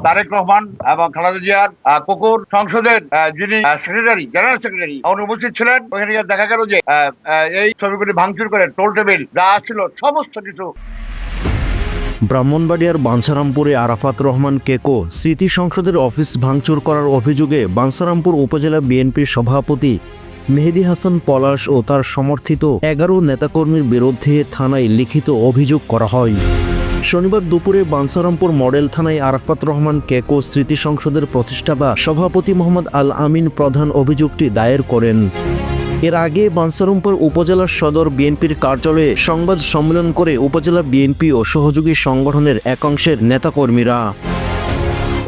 তারেক রহমান এবং খালেদা জিয়ার কুকুর সংসদের যিনি সেক্রেটারি, জেনারেল সেক্রেটারি অনুপস্থিত ছিলেন। ওখানে গিয়ে দেখা গেল যে এই ছবিগুলি ভাঙচুর করে টোল টেবিল যা ছিল সমস্ত কিছু। ব্রাহ্মণবাড়িয়ার বাঞ্ছারামপুরে আরাফাত রহমান কেকো স্মৃতি সংসদের অফিস ভাঙচুর করার অভিযোগে বাঞ্ছারামপুর উপজেলা বিএনপির সভাপতি মেহেদী হাসান পলাশ ও তার সমর্থিত ১১ নেতাকর্মীর বিরুদ্ধে থানায় লিখিত অভিযোগ করা হয়। শনিবার দুপুরে বাঞ্ছারামপুর মডেল থানায় আরাফাত রহমান কেকো স্মৃতি সংসদের প্রতিষ্ঠাতা সভাপতি মোহাম্মদ আল আমিন প্রধান অভিযোগটি দায়ের করেন। এর আগে বাঞ্ছারামপুর উপজেলা সদর বিএনপির কার্যালয়ে সংবাদ সম্মেলন করে উপজেলা বিএনপি ও সহযোগী সংগঠনের একাংশের নেতাকর্মীরা।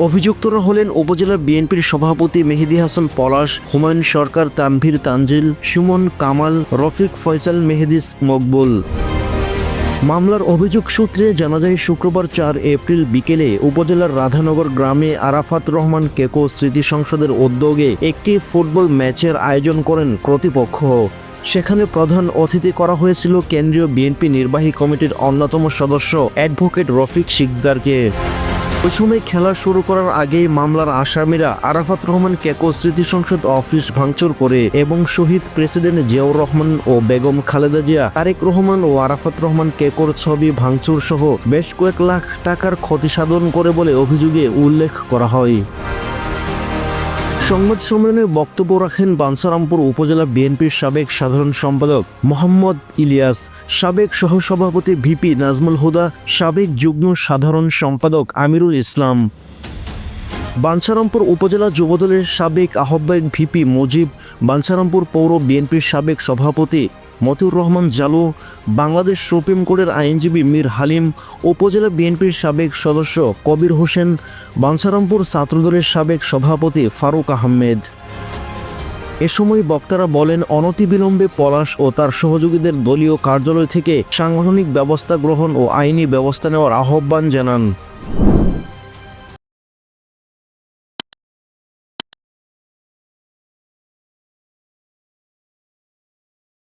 অভিযুক্তরা হলেন উপজেলা বিএনপির সভাপতি মেহেদী হাসান পলাশ, হুমায়ুন সরকার, তানভীর তানজিল, সুমন কামাল, রফিক ফয়সাল, মেহেদী মকবুল। মামলার অভিযোগ সূত্রে জানা যায় শুক্রবার ৪ এপ্রিল বিকেলে উপজেলার রাধানগর গ্রামে আরাফাত রহমান কেকো স্মৃতি সংসদের উদ্যোগে একটি ফুটবল ম্যাচের আয়োজন করেন কর্তৃপক্ষ। সেখানে প্রধান অতিথি করা হয়েছিল কেন্দ্রীয় বিএনপি নির্বাহী কমিটির অন্যতম সদস্য অ্যাডভোকেট রফিক শিকদারকে। ওই সময় খেলা শুরু করার আগেই মামলার আসামিরা আরাফাত রহমান কেকো স্মৃতি সংসদ অফিস ভাঙচুর করে এবং শহীদ প্রেসিডেন্ট জিয়াউর রহমান ও বেগম খালেদা জিয়া, তারেক রহমান ও আরাফাত রহমান কেকোর ছবি ভাঙচুর সহ বেশ কয়েক লাখ টাকার ক্ষতি সাধন করে বলে অভিযোগে উল্লেখ করা হয়। সংবাদ সম্মেলনে বক্তব্য রাখেন বাঞ্ছারামপুর উপজেলা বিএনপির সাবেক সাধারণ সম্পাদক মোহাম্মদ ইলিয়াস, সাবেক সহসভাপতি ভিপি নাজমুল হুদা, সাবেক যুগ্ম সাধারণ সম্পাদক আমিরুল ইসলাম, বাঞ্ছারামপুর উপজেলা যুবদলের সাবেক আহ্বায়ক ভিপি মুজিব, বাঞ্ছারামপুর পৌর বিএনপির সাবেক সভাপতি মতিউর রহমান জালু, বাংলাদেশ সুপ্রিম কোর্টের আইনজীবী মীর হালিম, উপজেলা বিএনপির সাবেক সদস্য কবির হোসেন, বাঞ্ছারামপুর ছাত্রদলের সাবেক সভাপতি ফারুক আহমেদ। এ সময় বক্তারা বলেন, অনতিবিলম্বে পলাশ ও তার সহযোগীদের দলীয় কার্যালয় থেকে সাংগঠনিক ব্যবস্থা গ্রহণ ও আইনি ব্যবস্থা নেওয়ার আহ্বান জানান।